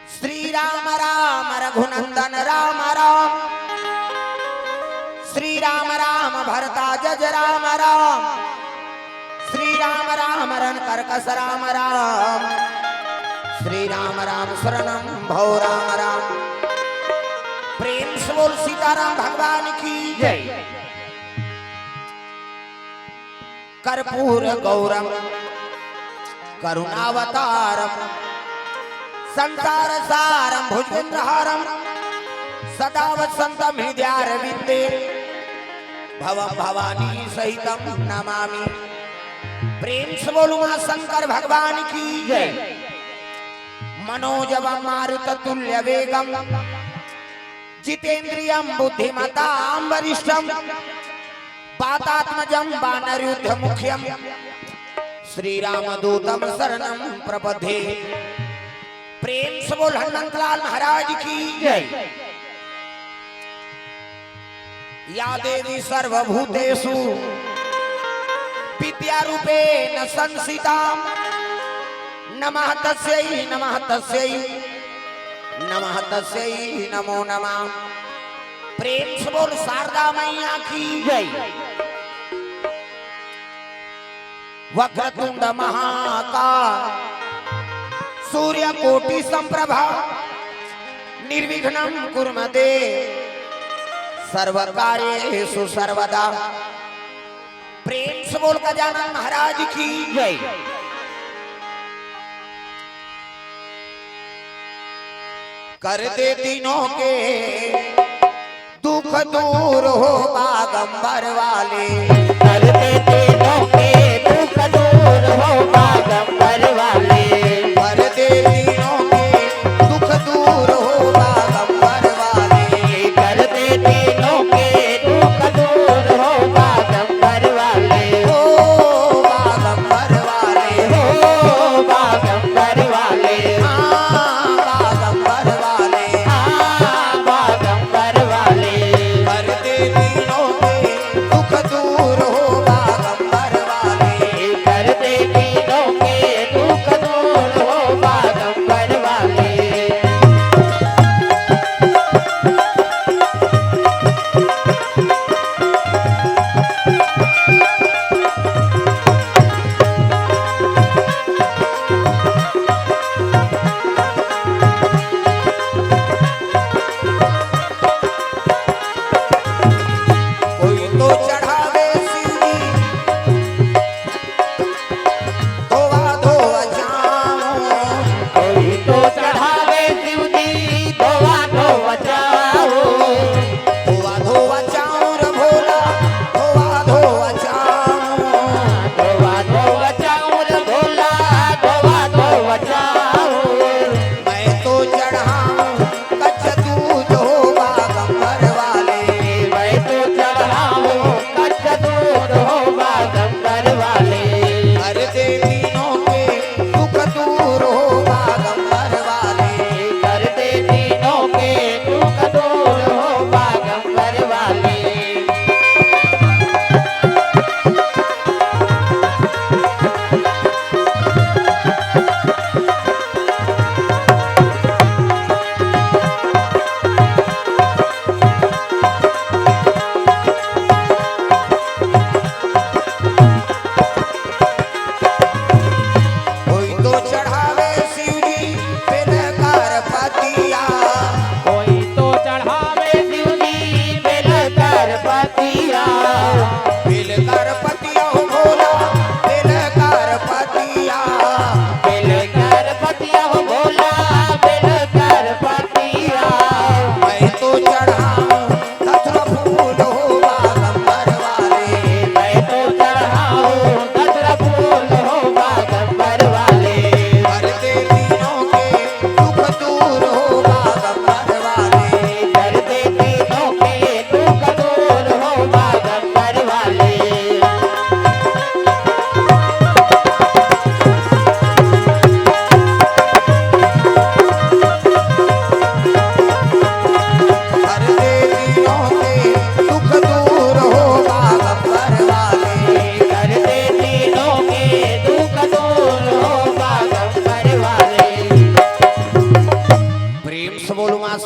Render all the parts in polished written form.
श्री राम राम रघुनंदन राम राम, श्री राम राम भरता जज राम राम, श्री राम राम रण कर्कस राम राम, श्री राम राम शरणम भो राम राम। प्रेम से बोल सीताराम भगवान की जय। कर्पूर गौरम करुणावतारम संसार सारम भुजगेन्द्रहारम सदा वसंतम हृदयारविंदे भवम भवानी सहितम नमामि। प्रेम से बोलूं मां शंकर भगवान की जय। मनोजवम मारुततुल्य वेगम जितेन्द्रियं बुद्धिमतां वरिष्ठम पातात्मजं वानरयुद्ध मुख्यम श्री रामदूतम शरणं प्रपद्ये। प्रेम से बोल हनुमंतलाल महाराज की जय। या देवी सर्वभूतेषु विद्यारूपेण संस्थितां नमः तस्यै नमः तस्यै नमः तस्यै नमो नमः। प्रेम से बोल शारदा मैया की जय। वक्रतुंड महाकाय सूर्यकोटि संप्रभा निर्विघ्नं कुरु मे देव सर्वकार्येषु सर्वदा। प्रेम से बोल गजानन महाराज की जय। कर दे तीनों के दुख दूर हो बागंबर वाले, कर दे तीनों के दुख दूर हो बागंबर वाले, कर दे तीनों के दुख दूर हो बागंबर वाले, कर दे तीनों के दुख दूर हो बागंबर वाले, हो बागंबर वाले, हो बागंबर वाले, हाँ बागंबर वाले, हाँ बागंबर वाले, कर दे तीनों के दुख दूर हो बागंबर वाले, कर दे तीनों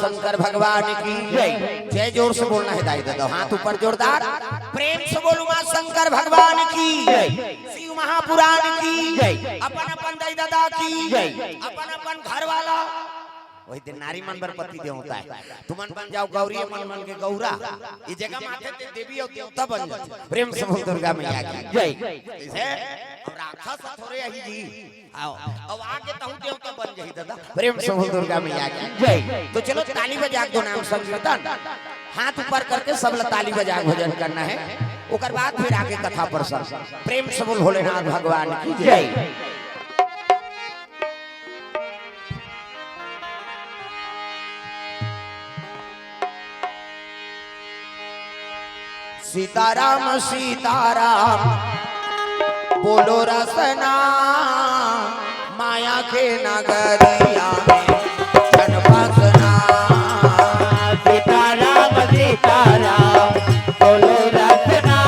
शंकर भगवान की जय। जय। जोर से बोलना है दाई दो हाथ ऊपर जोरदार प्रेम से बोलो मां शंकर भगवान की जय। शिव महापुराण की जय। अपन अपन दाई दादा की जय। अपन अपन घर वाला वही दिन नारी मन बर पति दे होता है तुमन बन जाओ गौरी मन मन के गौरा ये जगह माथे ते देवी और देवता बन जाओ प्रेम से बोल दुर्गा मैया की जय। जैसे और राक्षस थोड़े ही जी आओ अब आगे तहु देवता बन जाई दादा प्रेम से बोल दुर्गा मैया की जय। तो चलो ताली बजा दो नाम संकीर्तन हाथ ऊपर करके सब लोग ताली बजा भजन करना है ओकर बाद फिर आगे कथा प्रसंग प्रेम से बोल भोलेनाथ भगवान की जय। सीताराम सीताराम बोलो रसना माया के नगरिया में जनवासना सीताराम सीताराम बोलो रचना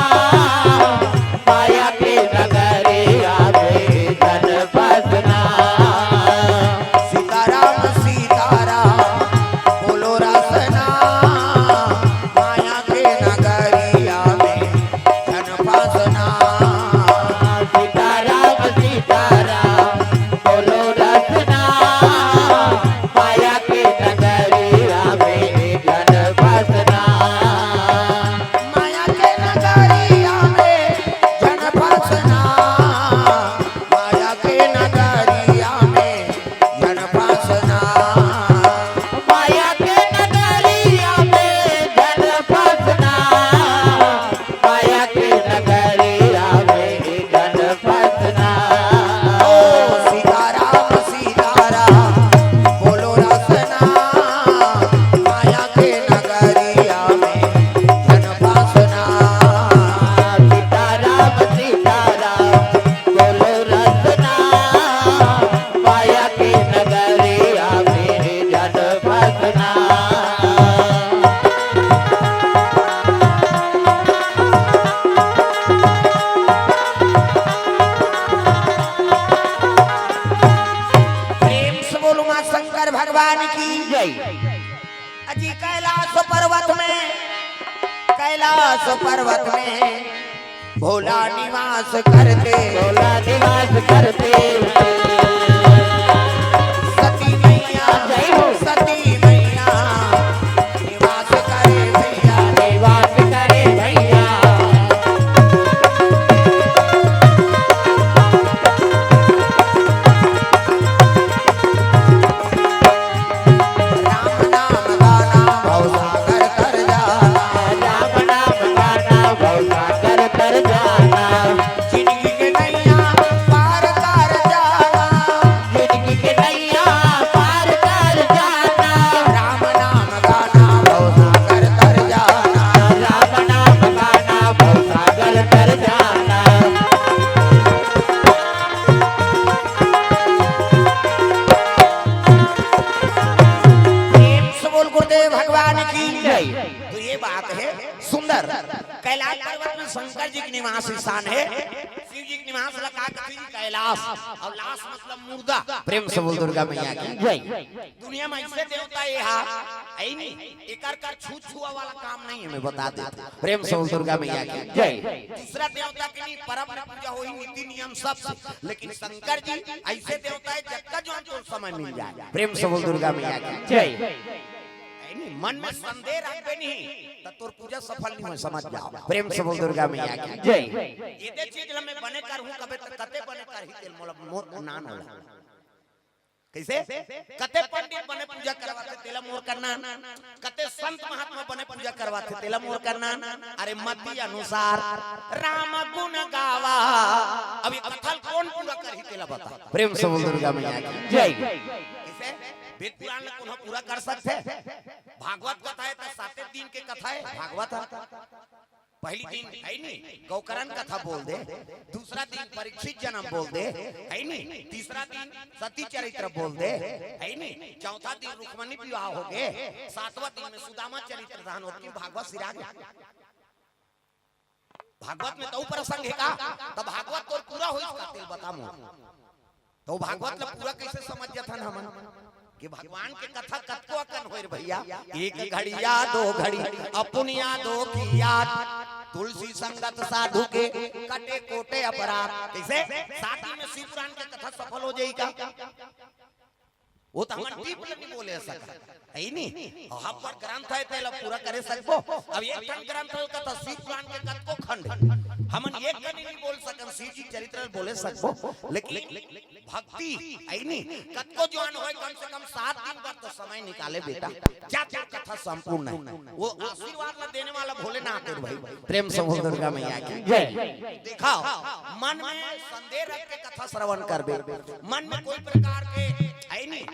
माया के नगरिया में जनवासना सीताराम सीताराम बोलो रसना माया के नगरिया में जनवासना सीताराम सीताराम बोलो रचना माया के नगरिया में जनवासना माया के नगरिया में जनवासना माया के नगरिया में जनवासना माया के नगरिया में जनवासना माया के नगरिया में जनवासना ओ सीताराम सीताराम बोलो रसना माया के नगरिया में जनवासना सीताराम सीताराम बोलो रचना माया के नगरिया में जनवासना प्रेम से बोलो मां शंकर भगवान की जय। अजी कैलाश पर्वत में भोला निवास करते भोला निवास करते सती मैया जय हो। सती मैया निवास करे भैया निवास करे भैया राम नाम गाना भवसागर कर जाना राम नाम गाना भवसागर कर जाना जिंदगी के नैया पार कर जाना जिंदगी के नैया पार कर जाना राम नाम गाना भवसागर कर जाना राम नाम गाना भवसागर कर जाना प्रेम से बोल गुरुदेव भगवान की जय। तो ये बात है सुंदर कैलाश पर्वत में शंकर जी की निवास स्थान है शिव जी की निवास लगा कैलाश और लाश मतलब मुर्दा प्रेम से बोल दुर्गा मैया की जय। दुनिया में ऐसे देवता ये हा आई नहीं एकर कर छू छुआ वाला काम नहीं है मैं बता देता प्रेम से बोल दुर्गा मैया की जय। दूसरा देवता के नहीं परम पूजा होई नीति नियम सब लेकिन शंकर जी ऐसे देवता है जब जो हमको समय मिल जाए प्रेम से बोल दुर्गा मैया की जय। नहीं मन में संदेह रखबे नहीं तो तोर पूजा सफल नहीं हो समझ जाओ प्रेम से बोल दुर्गा मैया की जय। ये दे चीज ल मैं बने कर हूं कबे तक कते बने कर ही तेल मोर नान होला कैसे कते पंडित बने पूजा करवाते तेला मोर करना कते संत महात्मा बने पूजा करवाते तेला मोर करना अरे मति अनुसार राम गुण गावा अभी कथल कौन पूरा कर ही तेला बता प्रेम से बोल दुर्गा मैया की जय। कैसे वेद पुराण में कौन पूरा कर सकते भागवत कथा है तो 7 दिन के कथा है भागवत पहली दिन है नहीं गौकरण कथा बोल दे दूसरा दिन परीक्षित जन्म बोल दे है नहीं तीसरा दिन सती चरित्र बोल दे है नहीं चौथा दिन रुक्मणी विवाह हो गए सातवां दिन में सुदामा चरित्र दान होती भागवत सिरा गया भागवत में तो प्रसंग है का तो भागवत तो पूरा हो इसका तेल बतामो तो भागवत ला पूरा कैसे समझ जाता हमन कि भगवान के कथा कतको अकन होय रे भैया। एक घड़िया दो घड़ी अपुनिया दो की याद, तुलसी संगत साधु के कटे कोटे अपराध। कैसे साथी में शिव पुराण के कथा सफल हो जाएगा। वो तो हम डीप नहीं बोले सका है नहीं। हम पर ग्रंथ है तेला पूरा करे सकबो। अब एक खंड ग्रंथ का तो शिव पुराण के कतको खंड हमन एक कनी नहीं बोल सकन, शिव जी चरित्र बोले सकबो, लेकिन भक्ति है नहीं कतको जवान होय कम से कम 7 दिन पर तो समय निकाले बेटा। क्या क्या कथा संपूर्ण है, वो आशीर्वाद ला देने वाला भोलेनाथ है भाई। प्रेम से बोल दुर्गा मैया की जय। दिखाओ मन में संदेह रख के कथा श्रवण करबे, मन में कोई प्रकार के है नहीं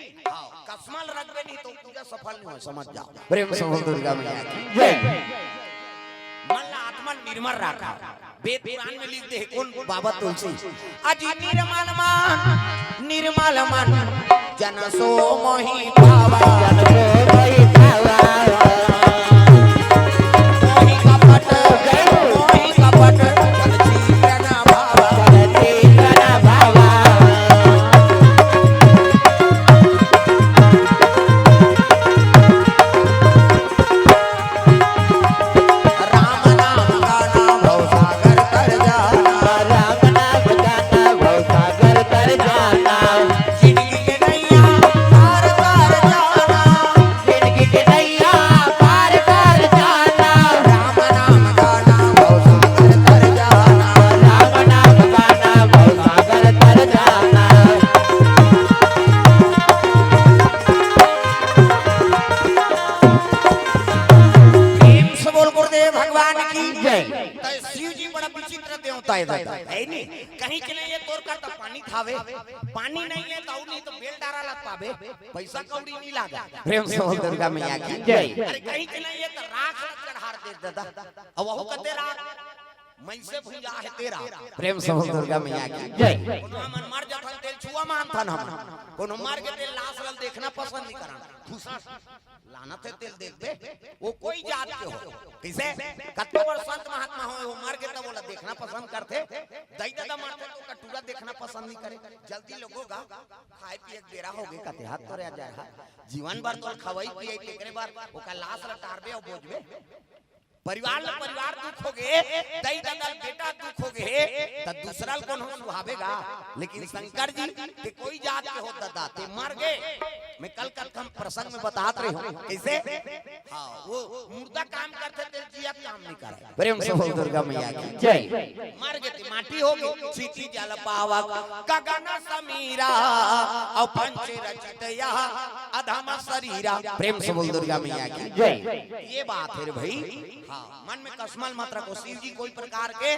कसमल रखबे नहीं तो पूजा सफल नहीं हो, समझ जाओ। प्रेम से बोल दुर्गा मैया की जय। मन ला आत्मा निर्मल रखा। वेद पुराण में लिखते हैं कौन बाबा तुलसी, अजी निर्मल मन निर्मल मन जन सो मोहि भावा, जन सो मोहि भावा, मोहि कपट मोहि कपट जन जीवन भावा, जन जीवन भावा। कहीं के लिए तोर करता पानी खावे, पानी नहीं है तो नहीं तो बेल डारा लग पावे, पैसा कौड़ी नहीं लागा। प्रेम से बोल दुर्गा मैया की जय। अरे कहीं के लिए तो राख चढ़ार दे दादा, अब वो कहते राख मैं से भूजा है तेरा। प्रेम से बोल दुर्गा मैया की जय। कोनो मन मर जात तेल छुआ मानथन हम, कोनो मार के तेल लाश लल देखना पसंद नहीं करन, लानत है तेल देख दे वो कोई जात के हो। किसे कतको बड़ संत महात्मा हो वो मार के तब बोला देखना पसंद करते, दई दादा मारते तो कटूरा देखना पसंद नहीं करे। जल्दी लोगोगा खाए पिए बेरा हो गए कते हाथ तोरे आ जाए, जीवन भर तो खवाई पिए एकरे बार ओका लाश लटारबे और बोझबे। परिवार दुख हो गए, दई दादा बेटा दुख हो गए तो दूसरा कौन हो सुहावेगा। लेकिन शंकर जी के कोई जात के हो दादा ते मर गए। मैं कल हम प्रसंग में बतात रहे हूं कैसे हाँ वो मुर्दा काम करते थे जिया काम नहीं करे। प्रेम से बोल दुर्गा मैया की जय। मर गए थे माटी हो गई सीती जल पावा गगन समीरा और पंच रचितया अधम शरीरा। प्रेम से बोल दुर्गा मैया की जय। ये बात है भाई। हाँ मन में कसमल मत रखो। शिव जी कोई प्रकार के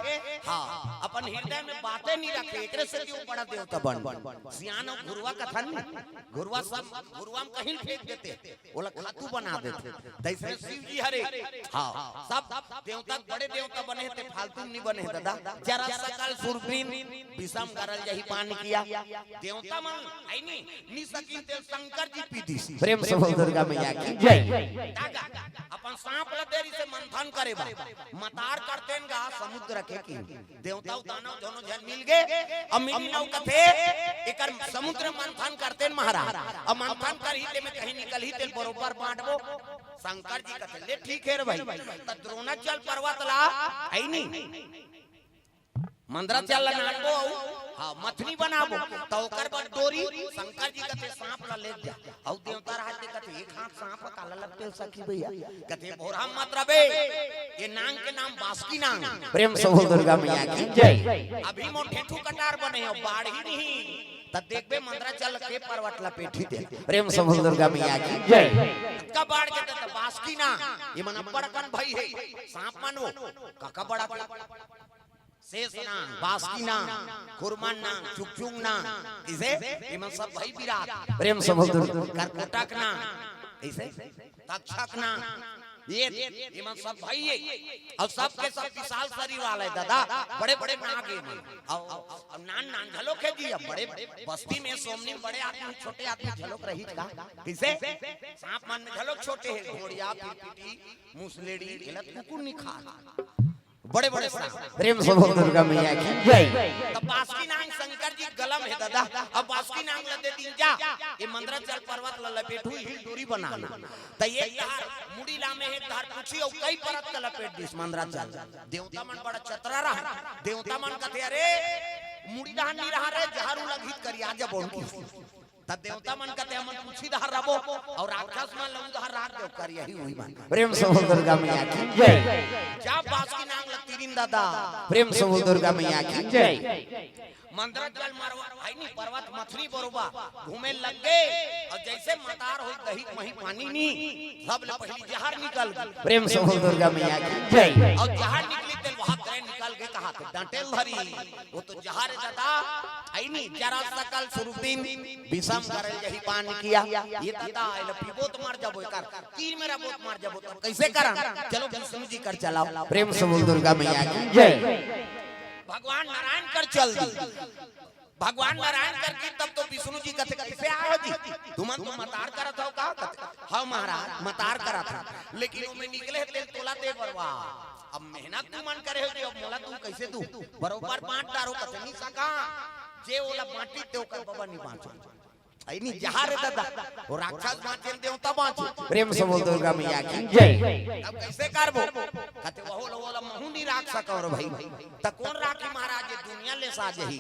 हाँ अपन हृदय में बातें नहीं रखे, एकरे से क्यों बड़ा देवता बन सियान और गुरुआ कथन गुरुआ सब गुरुआ में कहीं फेंक देते, बोला खातू बना देते। जैसे शिव जी हरे हाँ सब देवता बड़े देवता बने थे, फालतू नहीं बने दादा। जरा सकल सुरवीन विषम करल यही पान किया देवता मन है नहीं सकी ते शंकर जी पीती। प्रेम से बोल दुर्गा मैया की जय। अपन सांप ल देरी से मंथन करे बा मतार करतेन गा समुद्र के की देवता दानव दोनों जन मिल गए अब मिली नौ कथे एकर समुद्र मंथन करतेन महाराज। अब मंथन कर ही ते में कहीं निकल ही ते बरोबर बांटबो। शंकर जी कथे ले ठीक है रे भाई त द्रोणाचल पर्वत ला है नहीं मंदराचल नानबो हां मथनी बनाबो तो ओकर बाद डोरी शंकर जी कथे सांप ला ले जा औ देवता राज के कथे एक हाथ सांप काला लगते सखी भैया कथे भोरा मत रबे ये नांग के नाम बासुकी नांग। प्रेम से बोल दुर्गा मैया की जय। अभी मो ठेठू कटार बने हो बाढ़ ही नहीं त देखबे मंदराचल के पर्वत ला पेठी दे। प्रेम से बोल दुर्गा मैया की जय। का बाढ़ के त बासुकी नांग ये मन बड़कन भई है सांप मानो काका बड़ा शेष नांग बासुकी नांग खुरमान नांग चुकचुंग नांग इसे इमन सब भाई विराट। प्रेम से बोल करकोटक नांग इसे तक्षक नांग ये इमन सब भाई है और सब के सब विशाल शरीर वाले दादा बड़े बड़े नाग है और नान नान झलोक है जी। बड़े बस्ती में सोमनी बड़े आदमी छोटे आदमी झलोक रही का किसे सांप मन में झलोक छोटे है घोड़िया पिपीटी मुसलेड़ी गलत कुकुर नहीं खा बड़े बड़े प्रेम से बोल दुर्गा मैया की जय। तब बासुकी नांग शंकर जी गलम है दादा। अब बासुकी नांग लदे दिन जा ये मंदरा चल पर्वत ल लपेटू ही दूरी बनाना त एक धार मुड़ी ला में एक धार पूछी और कई परत का लपेट दिस मंदरा चल देवता मन बड़ा चतरा रहा देवता मन कहते अरे मुड़ी दान नहीं रहा रे जहारू लगित करी आज बोल तब देवता मन कहते हम पूछी धार रबो और राक्षस मन लऊ धार रात देव कर यही हुई मान प्रेम से बोल दुर्गा मैया की जय जा बास की नाम लतीरिन दादा प्रेम से बोल दुर्गा मैया की जय मंदरा जल मारवा है नी पर्वत मथुरी बरोबा घूमे लग गए और जैसे मतार हो दही मही पानी नी सब ले पहली जहर निकल प्रेम से बोल दुर्गा मैया की जय और जहर निकली तेल वहां करे निकल के कहा थे डांटेल धरी वो तो जहर दादा है नी जरा सकल सुरुद्दीन विषम करे यही पान किया ये दादा ले पीबो तो मार जाबो कर तीर मेरा बोत मार जाबो तो कैसे करा चलो विष्णु जी कर चलाओ प्रेम से बोल दुर्गा मैया की जय भगवान नारायण कर चल दी भगवान नारायण कर की तब तो विष्णु जी कहते कैसे आओ जी तुम मतार करत हो का कहते हां महाराज मतार करा था लेकिन वो में निकले तेल तोला दे बरवा अब मेहनत तू मन करे हो अब मोला तू कैसे दू बरोबर बांट डारो कहते नहीं सका जे ओला बांटी ते ओकर बाबा नहीं बांचो आई नहीं जहार दादा वो राक्षस बांचे देवता बांचे प्रेम से बोल दुर्गा मैया की जय अब कैसे करबो कहते वो महू नहीं राख सकर भाई त कौन राखी महाराज ये दुनिया ले साजही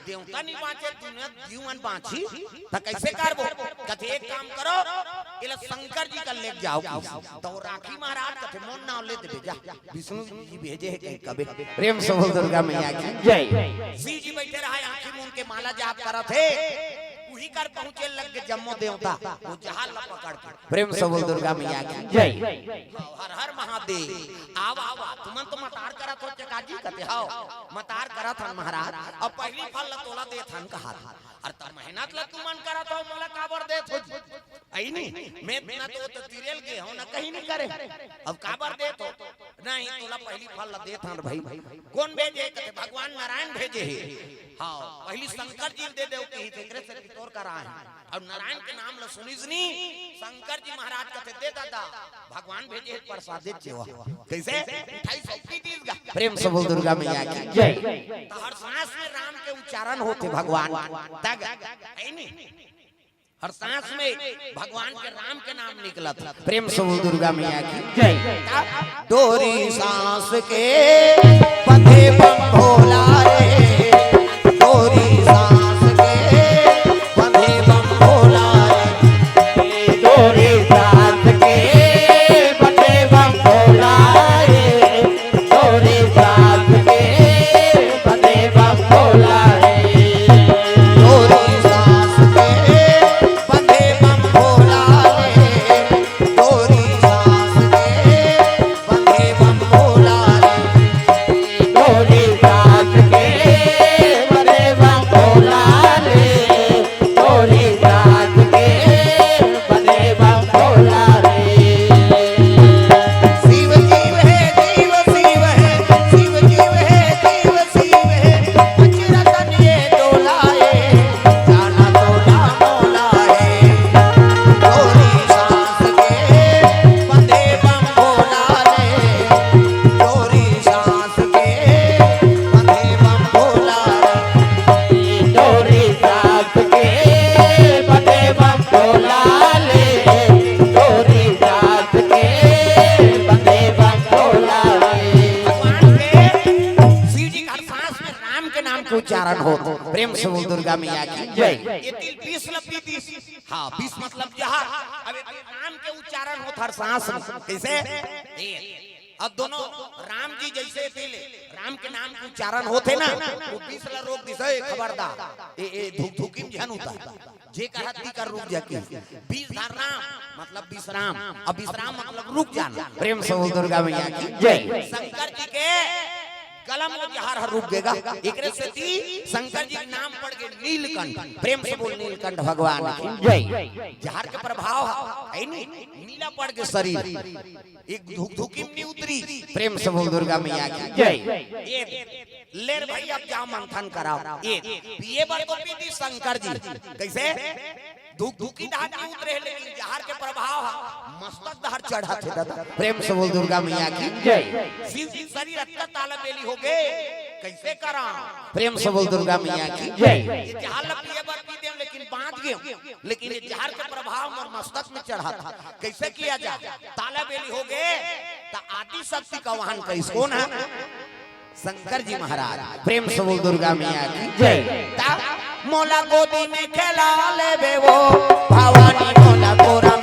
देवता नहीं बांचे दुनिया जीवन बांची त कैसे करबो कहते एक काम करो इला शंकर जी का ले जाओ तो राखी महाराज कहते मोन नाम ले दे जा विष्णु जी भेजे है कहीं कबे प्रेम से बोल दुर्गा मैया की जय श्री जी बैठे रहा आंखी मुंह के माला जाप करत है वही कर पहुंचे लग गए जम्मो देवता वो जहां ल पकड़ के प्रेम से बोल दुर्गा मैया की जय हर हर महादेव आवा तुमन तो मतार करत हो चकाजी कहते हां मतार करत हन महाराज अब पहली फल ल तोला दे थन कहा और त मेहनत ल तुमन करत हो मोला काबर दे थो आई नहीं मैं तो तिरेल के हो ना कहीं नहीं करे अब काबर दे तो नहीं तोला पहली फल ल दे थन भाई कौन भेजे कहते भगवान नारायण भेजे है हां पहली शंकर जी दे देव के एकरे से तोर करा है और नारायण के नाम ल सुनिजनी शंकर जी महाराज कहते दे दादा भगवान भेजे प्रसाद दे जेवा कैसे 2830 का प्रेम से बोल दुर्गा मैया की जय तो हर सांस में राम के उच्चारण होते भगवान तक है नहीं हर सांस में भगवान के राम के नाम निकला था प्रेम से बोल दुर्गा मैया की जय डोरी सांस के बंधे बम भोला रे डोरी सांस के बंधे बम भोला रे डोरी सांस के बंधे बम भोला रे डोरी सांस के बंधे बम भोला रे डोरी सांस के बंधे बम भोला रे डोरी सांस के बंधे बम भोला रे डोरी सांस के बंधे बम भोला रे डोरी सांस के बंधे बम भोला रे शिव जीव है जीव शिव है शिव जीव है जीव शिव है पंचरतन ये डोला है जाना तोला मोला है डोरी सांस के बंधे बम भोला रे डोरी सांस के बंधे बम भोला रे डोरी सांस के बंधे बम भोला रे डोरी सांस के बंधे बम भोला रे भगवान के शिव जी का सांस में राम के नाम का उच्चारण हो प्रेम से बोल दुर्गा मैया की जय ये तिल 20 लपटी 30 हां 20 मतलब जहां अब ये नाम के उच्चारण हो हर सांस में कैसे अब दोनों राम जी जैसे तिल राम के नाम के उच्चारण होते ना वो 20 ला रोक दिसे खबरदार ए धुक धुकिम झन होता जे कहती कर रुक जाके 20 धार नाम मतलब विश्राम अब विश्राम मतलब रुक जाना प्रेम से बोल दुर्गा मैया की जय शंकर जी के कलम में जहर हर रुक गएगा एकरे से ती शंकर जी के नाम पड़ गए नीलकंठ प्रेम से बोल नीलकंठ भगवान की जय जहर के प्रभाव है नहीं नीला पड़ के शरीर एक धुक धुकिम नहीं उतरी प्रेम से बोल दुर्गा मैया की जय ये लेर भाई अब जाओ मंथन कराओ ये बार तो पीती शंकर जी कैसे धुक धुकी धार नहीं उतरे लेकिन जहर के प्रभाव मस्तक दहर चढ़ा थे दादा प्रेम से बोल दुर्गा मैया की जय शिव जी शरीर अत्ता ताला बेली हो गए कैसे करा प्रेम से बोल दुर्गा मैया की जय। ये जहर पिए बर पी देम लेकिन बांध गए, लेकिन ये जहर का प्रभाव मोर मस्तक में चढ़ा था। कैसे किया जाए? ताला बेली हो गए तो आदि शक्ति का वाहन कैसे कौन है? शंकर जी महाराज। प्रेम से बोल दुर्गा मैया की जय। मोला गोदी में खेला ले वो भवानी मोला गोरा